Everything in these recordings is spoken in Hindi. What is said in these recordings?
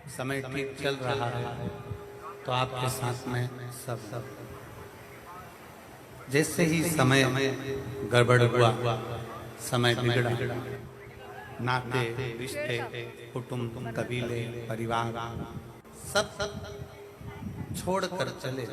समय ठीक चल रहा है तो आपके साथ में सब जैसे ही समय गड़बड़ हुआ, समय बिगड़ा, नाते रिश्ते कुटुंब कबीले परिवार सब छोड़कर चले,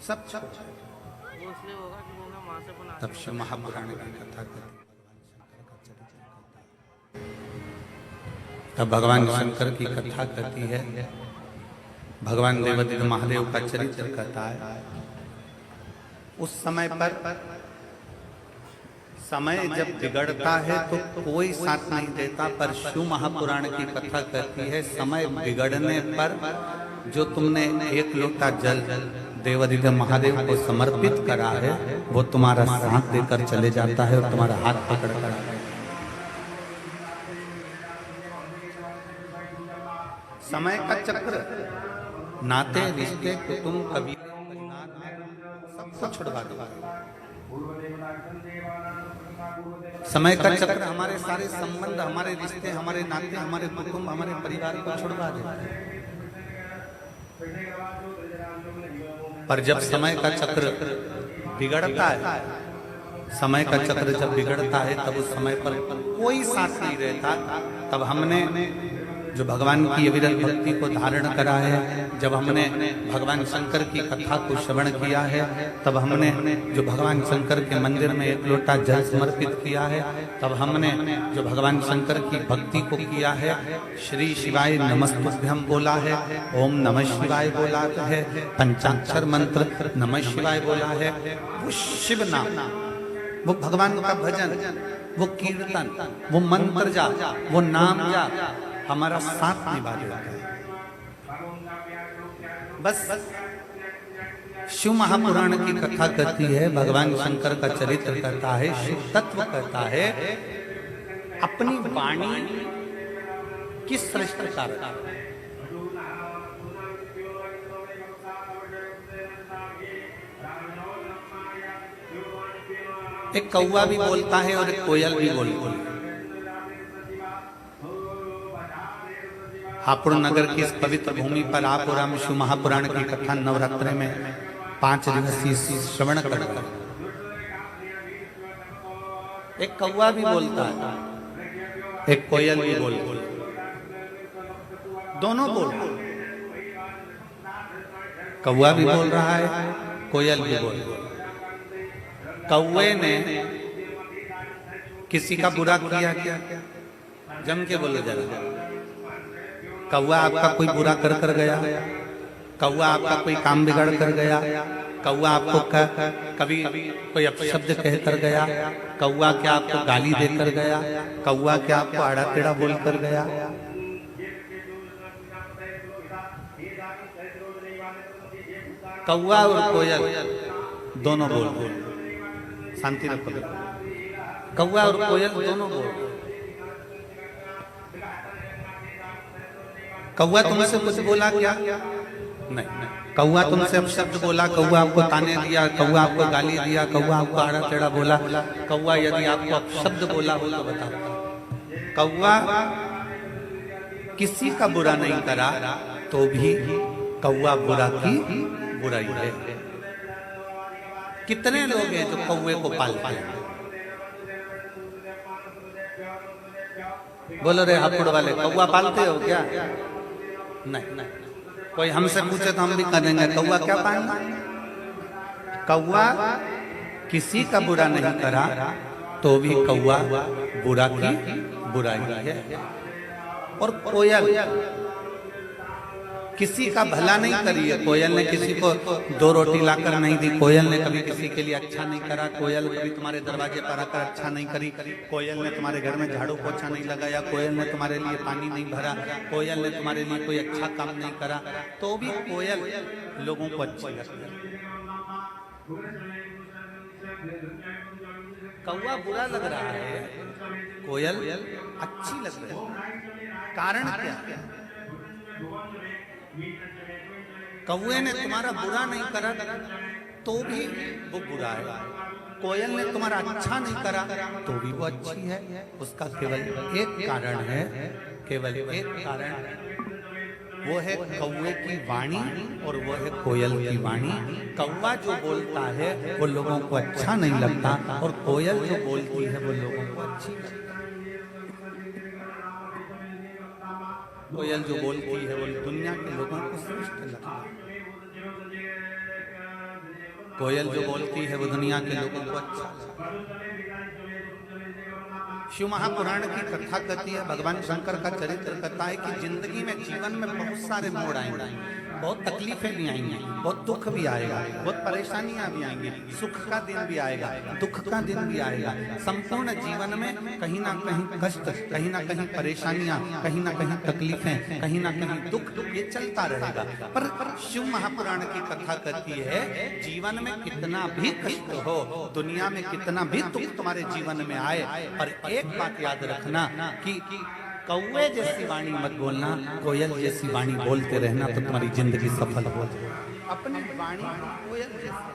सब तब शिव महापुराण की कथा करती, तब भगवान शंकर की कथा करती है, भगवान देवादिदेव महादेव का चरित्र कहता है। उस समय पर समय जब बिगड़ता है तो कोई साथ नहीं देता, पर शिव महापुराण की कथा कहती है समय बिगड़ने पर जो तुमने एक लोटा जल देवादिदेव महादेव को समर्पित करा है वो तुम्हारा साथ देकर चले जाता है और तुम्हारा हाथ पकड़ कर। समय का चक्र नाते रिश्ते कुटुंब कबीले सब छुड़वा दो। समय का चक्र हमारे सारे संबंध, हमारे रिश्ते, हमारे नाते, हमारे कुटुंब, हमारे परिवार को छुड़वा देता है। पर जब समय का चक्र बिगड़ता है, समय का चक्र जब बिगड़ता है तब उस समय पर कोई साथ नहीं रहता। तब हमने जो भगवान की अविरल भक्ति को धारण करा है, जब हमने भगवान शंकर की कथा को श्रवण किया है, तब हमने जो भगवान शंकर के मंदिर में एक लोटा जल समर्पित किया है, तब हमने जो भगवान शंकर की भक्ति को किया है, श्री शिवाय नमस्तुभ्यं बोला है, ओम नमः शिवाय बोला है, पंचाक्षर मंत्र नमः शिवाय बोला है, वो शिव नाम, वो भगवान का भजन, वो कीर्तन, वो मंत्र जाप, वो नाम जाप हमारा साथ निभा देता है। बस शिव महापुराण की कथा कहती है, भगवान शंकर का चरित्र करता है, शिव तत्व कहता है, अपनी वाणी किस श्रेष्ठ कारक। एक कौवा भी बोलता है और एक कोयल भी बोलती है। हापुड़ नगर की इस पवित्र भूमि पर आप और हम शिव महापुराण की कथा नवरात्रि में 5 दिवसीय श्रवण करते। एक कौवा भी बोलता है, एक कोयल भी बोलती है, दोनों बोलते। कौवा भी बोल रहा है, कोयल भी बोल रहा है। कौवे ने किसी का बुरा किया क्या? जम के बोलो जरा। कौवा आपका कोई बुरा कर गया? कौवा आपका कोई काम बिगाड़ कर गया? कौवा आपको कभी कोई अपशब्द कह कर गया? कौवा क्या आपको गाली देकर गया? कौवा क्या आपको आड़ा टेढ़ा बोल कर गया? कौवा और कोयल दोनों बोल, शांति रखो। कौवा और कोयल दोनों बोल। कौवा तुमसे कुछ बोला क्या? नहीं। कौवा तुमसे अपशब्द बोला, कौवा आपको ताने दिया, कौवा आपको गाली दिया, कौवा आपको आड़ा टेढ़ा बोला। कौवा यदि आपको अपशब्द बोला हो तो बताओ। कौवा किसी का बुरा नहीं करा तो भी कौवा बुरा की बुराई है। कितने लोग हैं जो कौवे को पालते हैं? बोलो रे हापुड़ वाले, कौवा पालते हो क्या? नहीं। कोई हमसे पूछे तो हम भी कह देंगे कौवा क्या पालना। कौवा किसी का बुरा नहीं करा तो भी कौवा बुरा की बुराई है। और कोयल किसी का भला नहीं करी है। कोयल ने किसी को 2 रोटी लाकर नहीं दी, कोयल ने कभी किसी के लिए अच्छा नहीं करा, कोयल कभी तुम्हारे दरवाजे पर आकर अच्छा नहीं करी, कोयल ने तुम्हारे घर में झाड़ू पोछा नहीं लगाया, कोयल ने तुम्हारे लिए पानी नहीं भरा, कोयल ने तुम्हारे लिए कोई अच्छा काम नहीं करा, तो भी कोयल लोगों को अच्छी लगती है। कौवा बुरा लग रहा है, कोयल अच्छी लग रही है। कारण क्या? कौवे ने तुम्हारा बुरा नहीं करा तो भी वो बुरा है। कोयल ने तुम्हारा अच्छा नहीं करा तो भी वो अच्छी है। उसका केवल एक कारण है, केवल एक कारण, वो है कौवे की वाणी और वो है कोयल की वाणी। कौवा जो बोलता है वो लोगों को अच्छा नहीं लगता और कोयल जो बोलती है वो लोगों को अच्छी लगती है। कोयल जो बोलती है वो दुनिया के लोगों को श्रेष्ठ लगता है। कोयल जो बोलती है वो दुनिया के लोगों को अच्छा लगता है। शिव महापुराण की कथा कहती है, भगवान शंकर का चरित्र कहता है कि जिंदगी में, जीवन में बहुत सारे मोड़ आएंगे, बहुत तकलीफें भी आएंगी, बहुत दुख भी आएगा, बहुत परेशानियां भी आएंगी, सुख का दिन भी आएगा, दुख का दिन भी आएगा। संपूर्ण जीवन में कहीं ना कहीं कष्ट, कहीं ना कहीं परेशानियां, कहीं ना कहीं तकलीफें, कहीं ना कहीं दुख, ये चलता रहेगा। पर शिव महापुराण की कथा कहती है, जीवन में कितना भी कष्ट हो, दुनिया में कितना भी दुख तुम्हारे जीवन में आए, पर एक बात याद रखना कि कौवे जैसी वाणी मत बोलना, कोयल जैसी वाणी बोलते रहना तो तुम्हारी जिंदगी सफल हो जाए। अपनी वाणी कोयल जैसी,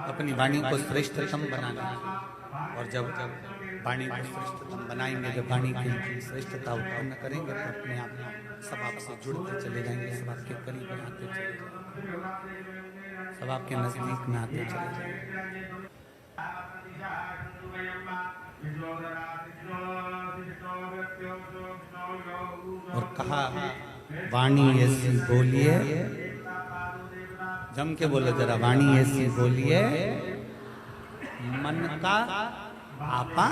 अपनी वाणी को श्रेष्ठतम बनाना। और जब वाणी को श्रेष्ठतम बनाएंगे, जब वाणी की श्रेष्ठता उत्पन्न करेंगे तो अपने आप सब आपसे जुड़ते चले जाएंगे, सब आपके करीब में आते चले जाएंगे, सब आपके नजदीक में आते चले जाएंगे। और कहा, वाणी ऐसी बोलिए, जम के बोलो जरा, वाणी ऐसी बोलिए मन का आपा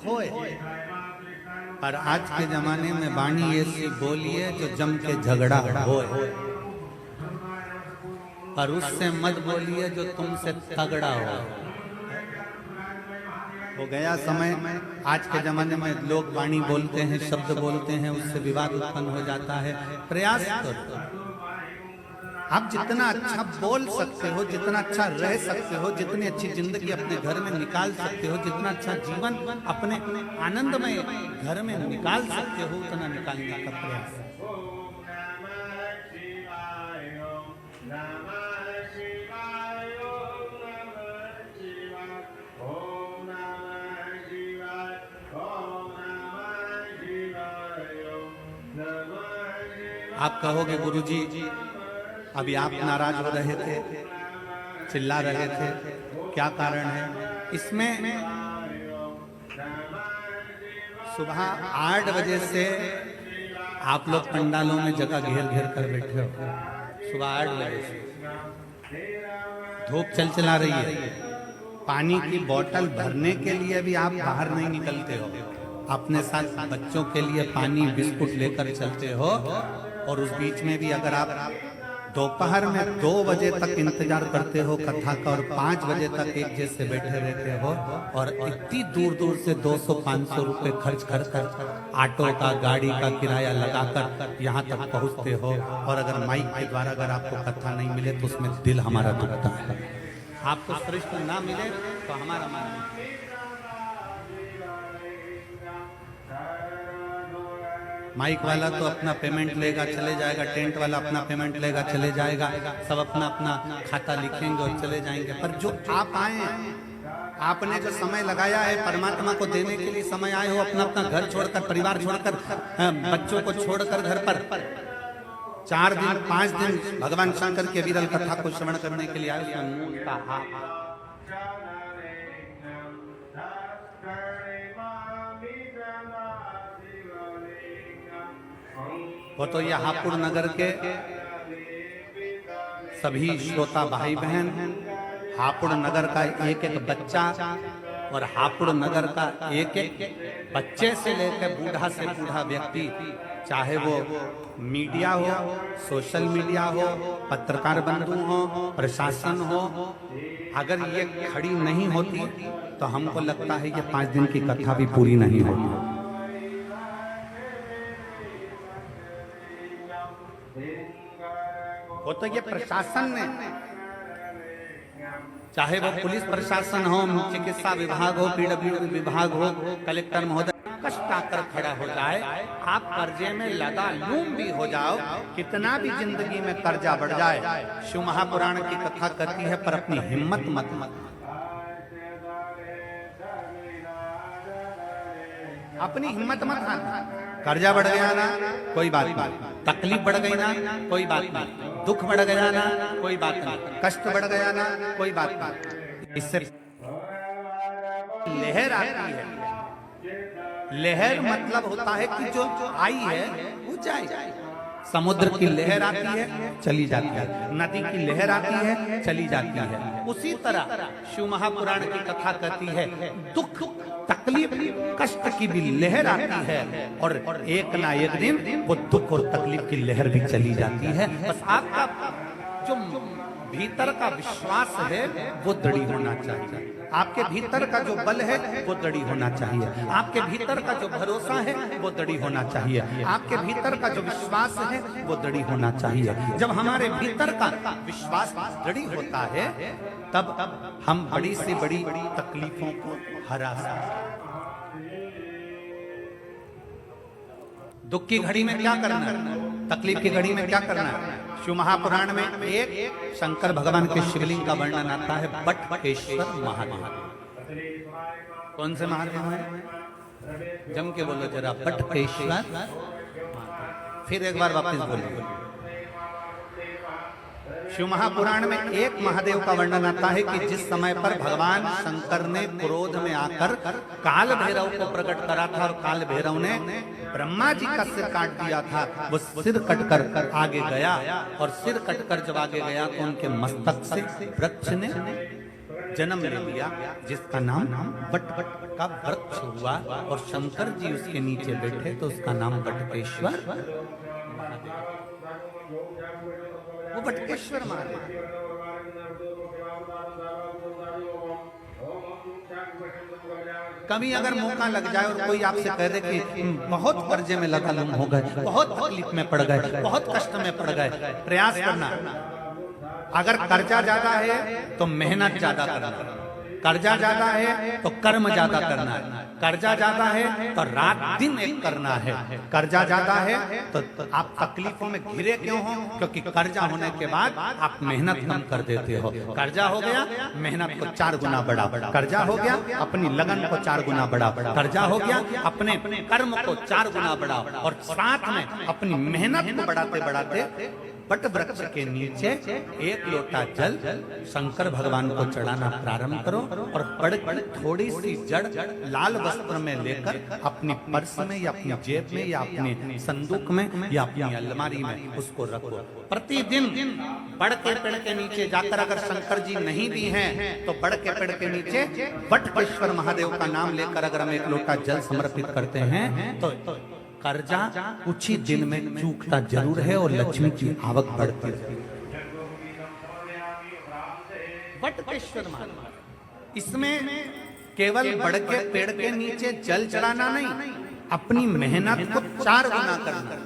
होए। पर आज के जमाने में वाणी ऐसी बोलिए जो जम के झगड़ा होए, पर उससे मत बोलिए जो तुमसे तगड़ा हो गया समय। आज के जमाने में लोग वाणी बोलते हैं, शब्द बोलते हैं, उससे विवाद उत्पन्न हो जाता है। प्रयास करो, आप जितना अच्छा बोल सकते हो, जितना अच्छा रह सकते हो, जितनी अच्छी जिंदगी अपने घर में निकाल सकते हो, जितना अच्छा जीवन अपने आनंदमय घर में निकाल सकते हो, उतना निकालने का प्रयास। आप कहोगे गुरुजी अभी आप नाराज हो रहे थे, चिल्ला रहे थे, क्या कारण है? इसमें सुबह 8 बजे से आप लोग पंडालों में जगह घेर घेर कर बैठे हो। सुबह 8 बजे से धूप चला रही है, पानी की बोतल भरने के लिए भी आप बाहर नहीं निकलते हो, अपने साथ बच्चों के लिए पानी बिस्कुट लेकर चलते हो। और उस बीच में भी अगर आप दोपहर में 2 बजे तक इंतजार करते हो कथा का और 5 बजे तक एक जैसे बैठे रहते हो और इतनी दूर दूर से 200-500 रुपए खर्च कर कर ऑटो का, गाड़ी का किराया लगाकर यहाँ तक पहुँचते हो। और अगर माइक के द्वारा अगर आपको कथा नहीं मिले तो उसमें दिल हमारा दुखता है। आपको श्रेष्ठ ना मिले तो हमारा मन, माइक वाला तो अपना पेमेंट लेगा चले जाएगा, टेंट वाला अपना पेमेंट लेगा चले जाएगा, सब अपना अपना खाता लिखेंगे और चले जाएंगे। पर जो आप आए, आपने जो समय लगाया है परमात्मा को देने के लिए समय आए हो, अपना अपना घर छोड़कर, परिवार छोड़कर, बच्चों को छोड़कर घर पर 4 दिन 5 दिन भगवान शंकर के विरल कथा को श्रवण करने के लिए आए। वो तो ये हापुड़ नगर के सभी श्रोता भाई बहन, हापुड़ नगर का एक एक बच्चा और हापुड़ नगर का एक एक बच्चे से लेकर बूढ़ा से बूढ़ा व्यक्ति, चाहे वो मीडिया हो, सोशल मीडिया हो, पत्रकार बंधु हो, प्रशासन हो, अगर ये खड़ी नहीं होती तो हमको लगता है कि 5 दिन की कथा भी पूरी नहीं होती। वो तो ये प्रशासन ने, चाहे वो पुलिस प्रशासन हो, चिकित्सा विभाग हो, पीडब्ल्यूडी विभाग हो, कलेक्टर महोदय का कष्ट आकर खड़ा हो जाए, आप कर्जे में लदालूम भी हो जाओ, कितना भी जिंदगी में कर्जा बढ़ जाए, शिव महापुराण की कथा कहती है पर अपनी हिम्मत मत अपनी हिम्मत मत हारना। कर्जा बढ़ गया ना कोई बात नहीं, तकलीफ बढ़ गई ना कोई बात नहीं, दुख बढ़ गया ना कोई बात नहीं, कष्ट बढ़ गया ना कोई बात नहीं, इससे लहर आती है। लहर मतलब होता है कि जो आई है वो जाए। समुद्र की लहर आती है चली जाती है, नदी की लहर आती है चली जाती है। उसी तरह शिव महापुराण की कथा कहती है दुख तकलीफ कष्ट की भी लहर आती है और एक ना एक दिन वो दुख और तकलीफ की लहर भी चली जाती है। बस आपका जो भीतर का विश्वास है वो दृढ़ होना चाहिए, आपके भीतर का जो बल है वो दृढ़ होना चाहिए, आपके भीतर का जो भरोसा है वो दृढ़ होना चाहिए, आपके भीतर का जो विश्वास है वो दृढ़ होना चाहिए। जब हमारे भीतर का विश्वास दृढ़ होता है तब हम बड़ी से बड़ी तकलीफों को हरा सकते हैं। दुख की घड़ी में क्या करना है, तकलीफ की घड़ी में क्या करना है? शिव महापुराण में एक शंकर भगवान के शिवलिंग का वर्णन आता है, बटकेश्वर महादेव। कौन से महादेव है? जम के बोलो जरा, बटकेश्वर। फिर एक बार वापस बोलो। शिव महापुराण में एक महादेव का वर्णन आता है कि जिस समय पर भगवान शंकर ने क्रोध में आकर काल भैरव को प्रकट करा था और काल भैरव ने ब्रह्मा जी का सिर काट दिया था, वो सिर कटकर आगे गया और सिर कटकर जब आगे गया तो उनके मस्तक से वृक्ष ने जन्म ले लिया जिसका नाम बट का वृक्ष हुआ और शंकर जी उसके नीचे बैठे तो उसका नाम बटकेश्वर, वो बटकेश्वर महादेव। कभी अगर मौका लग जाए और कोई आपसे कह दे कि बहुत कर्जे में लगा लुम हो गए, बहुत तकलीफ में पड़ गए, बहुत कष्ट में पड़ गए, प्रयास करना। अगर कर्जा ज्यादा है तो मेहनत ज्यादा करना, कर्जा ज्यादा है तो कर्म ज्यादा करना है, कर्जा ज्यादा है तो रात दिन एक करना है, कर्जा ज्यादा है तो आप तकलीफों में घिरे क्यों हो? क्योंकि कर्जा होने के बाद आप मेहनत कम कर देते हो। कर्जा हो गया मेहनत को 4 गुना बढ़ा, कर्जा हो गया अपनी लगन को 4 गुना बढ़ा, कर्जा हो गया अपने कर्म को 4 गुना बढ़ा और साथ में अपनी मेहनत को बढ़ाते बढ़ाते बट वृक्ष के नीचे एक लोटा जल शंकर भगवान को चढ़ाना प्रारंभ करो और बड़ी थोड़ी सी जड़ लाल वस्त्र में लेकर अपनी पर्स में या अपनी जेब में या अपने संदूक में या अपनी अलमारी में उसको रखो। प्रतिदिन बड़ के पेड़ के नीचे जाकर अगर शंकर जी नहीं भी हैं तो बड़ के पेड़ के नीचे बटकेश्वर महादेव का नाम लेकर अगर हम एक लोटा जल समर्पित करते हैं तो कर्जा कुछ ही दिन में चूकता जरूर है और लक्ष्मी की आवक बढ़ती है। बटकेश्वर महादेव, इसमें केवल बड़ के पेड़ के नीचे जल चढ़ाना नहीं, अपनी मेहनत को 4 गुना करना,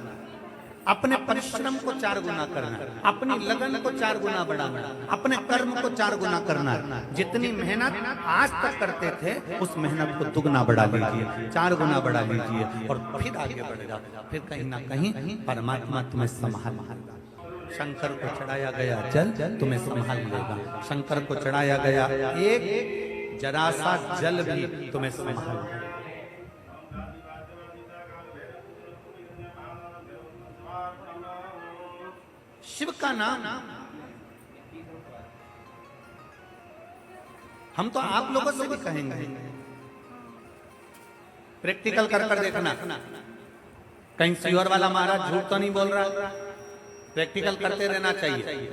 अपने परिश्रम को 4 गुना करना, अपनी लगन को 4 गुना बढ़ाना, अपने कर्म को 4 गुना करना। जितनी मेहनत आज तक करते थे उस मेहनत को दुगना बढ़ा लीजिए, 4 गुना बढ़ा लीजिए और फिर आगे बढ़ेगा। फिर कहीं ना कहीं परमात्मा तुम्हें संभाल लेगा। शंकर को चढ़ाया गया जल तुम्हें संभाल लेगा, शंकर को चढ़ाया गया एक जरा सा जल भी तुम्हें संभाल लेगा। शिव का नाम हम तो आप लोगों से भी कहेंगे, प्रैक्टिकल कर कर देखना, कहीं सीहोर वाला महाराज झूठ तो नहीं बोल रहा। प्रैक्टिकल करते रहना चाहिए,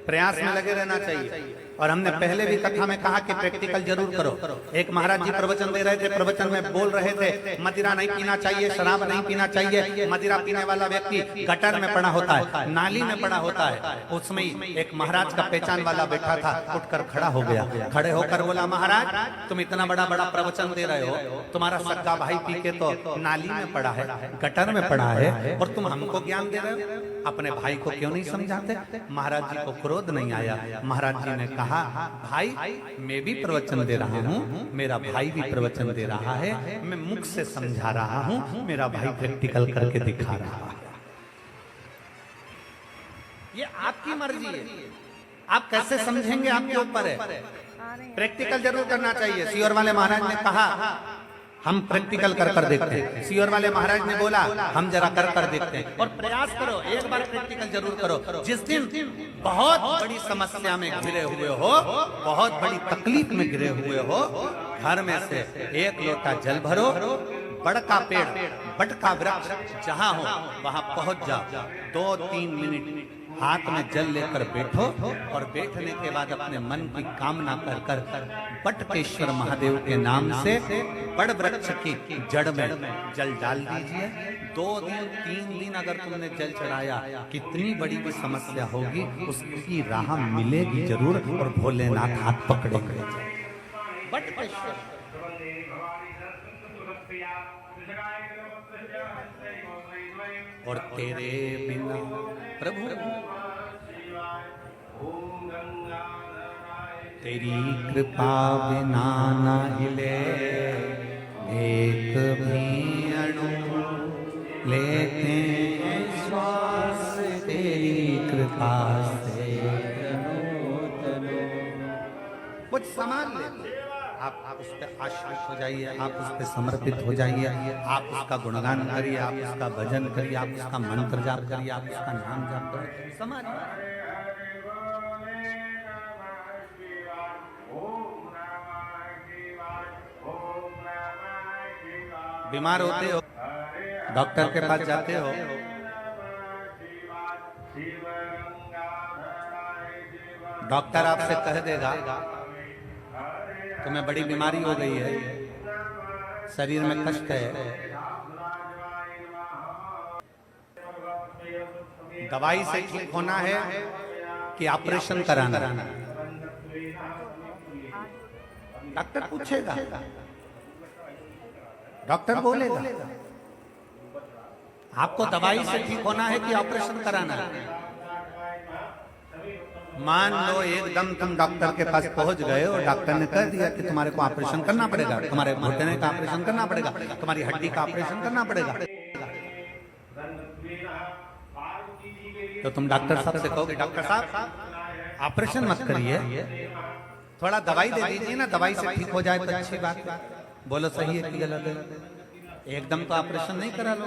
प्रयास में लगे रहना चाहिए। और हमने पहले भी कथा में कहा कि प्रैक्टिकल जरूर करो। एक महाराज जी प्रवचन दे रहे थे, प्रवचन में बोल रहे थे मदिरा नहीं पीना चाहिए, शराब नहीं पीना चाहिए। मदिरा पीने वाला व्यक्ति गटर में पड़ा होता है, नाली में पड़ा होता है। उसमें एक महाराज का पहचान वाला बैठा था, उठकर खड़ा हो गया, खड़े होकर बोला महाराज तुम इतना बड़ा बड़ा प्रवचन दे रहे हो, तुम्हारा सगा भाई पी के तो नाली में पड़ा है, गटर में पड़ा है और तुम हमको ज्ञान दे रहे हो, अपने भाई को क्यों नहीं समझाते? महाराज जी को क्रोध नहीं आया। महाराज जी ने कहा, भाई मैं भी प्रवचन दे रहा हूँ, मेरा भाई भी प्रवचन दे रहा है, मैं मुख से समझा रहा हूँ, मेरा भाई प्रैक्टिकल करके दिखा रहा है। ये आपकी मर्जी है, आप कैसे समझेंगे आपके ऊपर है। प्रैक्टिकल जरूर करना चाहिए। सीहोर वाले महाराज ने कहा हम प्रैक्टिकल कर देखते हैं। सीहोर वाले महाराज ने बोला हम जरा कर देखते हैं। और प्रयास करो, एक बार प्रैक्टिकल जरूर करो। जिस दिन बहुत बड़ी समस्या में घिरे हुए हो, बहुत बड़ी तकलीफ में घिरे हुए हो, घर में से एक लोटा जल भरो, बड़का पेड़, बड़का वृक्ष जहां हो वहां पहुंच जाओ, 2-3 मिनट हाथ में जल लेकर बैठो और बैठने के बाद अपने मन की कामना कर बटकेश्वर महादेव के नाम से बड़ वृक्ष की जड़ में जल डाल दीजिए। 2 दिन 3 दिन अगर तुमने जल चढ़ाया, कितनी बड़ी भी समस्या होगी उसकी राह मिलेगी जरूर, और भोलेनाथ हाथ पकड़ेंगे। बटकेश्वर और तेरे बिना प्रभु तेरी कृपा बिना न हिले एक भी अणु, लेते श्वास तेरी कृपा से। कुछ सामान ले आप उस पर आश्रित हो जाइए, आप उस पर समर्पित हो जाइए, आप उसका गुणगान करिए, आप उसका भजन करिए, आप उसका मंत्र जाप करिए, आप उसका नाम जाप करिए। समाज बीमार होते हो, डॉक्टर के पास जाते हो, डॉक्टर आपसे कह देगा तुम्हें बड़ी बीमारी हो गई है, शरीर में कष्ट है, दवाई से ठीक होना है कि ऑपरेशन कराना। डॉक्टर पूछेगा, डॉक्टर बोलेगा आपको दवाई से ठीक होना है कि ऑपरेशन कराना है। मान लो एकदम तुम डॉक्टर के पास पहुंच गए और डॉक्टर ने कह दिया कि तुम्हारे को ऑपरेशन करना पड़ेगा, तुम्हारे घुटने का ऑपरेशन करना पड़ेगा, तुम्हारी हड्डी का ऑपरेशन करना पड़ेगा, तो तुम डॉक्टर साहब से कहोगे डॉक्टर साहब ऑपरेशन मत करिए, थोड़ा दवाई दे दीजिए ना, दवाई से ठीक हो जाए तो अच्छी बात है। बोलो सही है कि गलत है? एकदम तो ऑपरेशन नहीं करा लो।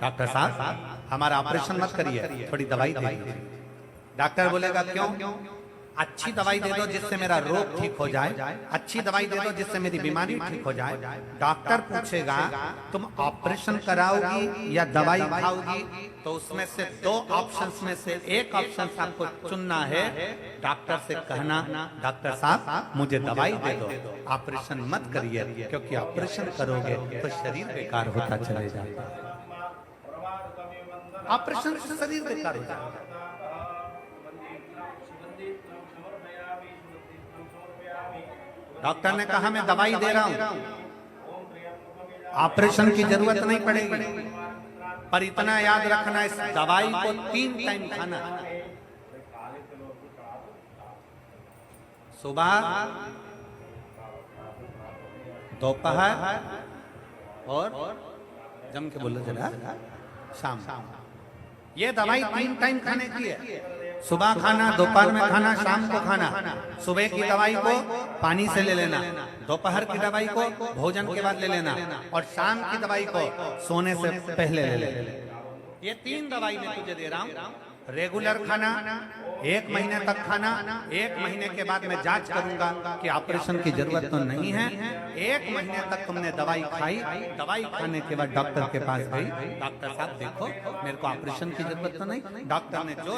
डॉक्टर साहब हमारा ऑपरेशन मत करिए, थोड़ी दवाई दे दीजिए। डॉक्टर बोलेगा क्यों? अच्छी दवाई दे दो जिससे मेरा रोग ठीक हो जाए, अच्छी दवाई दे दो जिससे मेरी बीमारी ठीक हो जाए। डॉक्टर पूछेगा तुम ऑपरेशन कराओगी या दवाई खाओगी, तो उसमें से 2 ऑप्शंस में से एक ऑप्शन आपको चुनना है। डॉक्टर से कहना डॉक्टर साहब मुझे दवाई दे दो, ऑपरेशन मत करिए, क्योंकि ऑपरेशन करोगे तो शरीर बेकार होता चले जाएगा। ऑपरेशन से शरीर बेकार हो जाएगा। डॉक्टर ने कहा मैं दवाई दे रहा हूं, ऑपरेशन की जरूरत नहीं पड़ेगी, पर इतना याद रखना इस दवाई को 3 टाइम खाना, सुबह, दोपहर और जम के बोलो जरा शाम। ये दवाई 3 टाइम खाने की है। सुबह खाना, दोपहर में खाना, शाम को खाना। सुबह की दवाई को पानी से ले लेना, दोपहर की दवाई को भोजन के बाद ले लेना, और शाम की दवाई को सोने से पहले ले लेना। ये 3 दवाई मैं तुझे दे रहा हूँ। रेगुलर खाना, 1 महीने तक खाना, 1 महीने के बाद मैं जांच करूंगा कि ऑपरेशन की जरूरत तो नहीं है। 1 महीने तक तुमने दवाई खाई, दवाई खाने के बाद डॉक्टर के पास गई, डॉक्टर साहब देखो मेरे को ऑपरेशन की जरूरत तो नहीं। डॉक्टर ने जो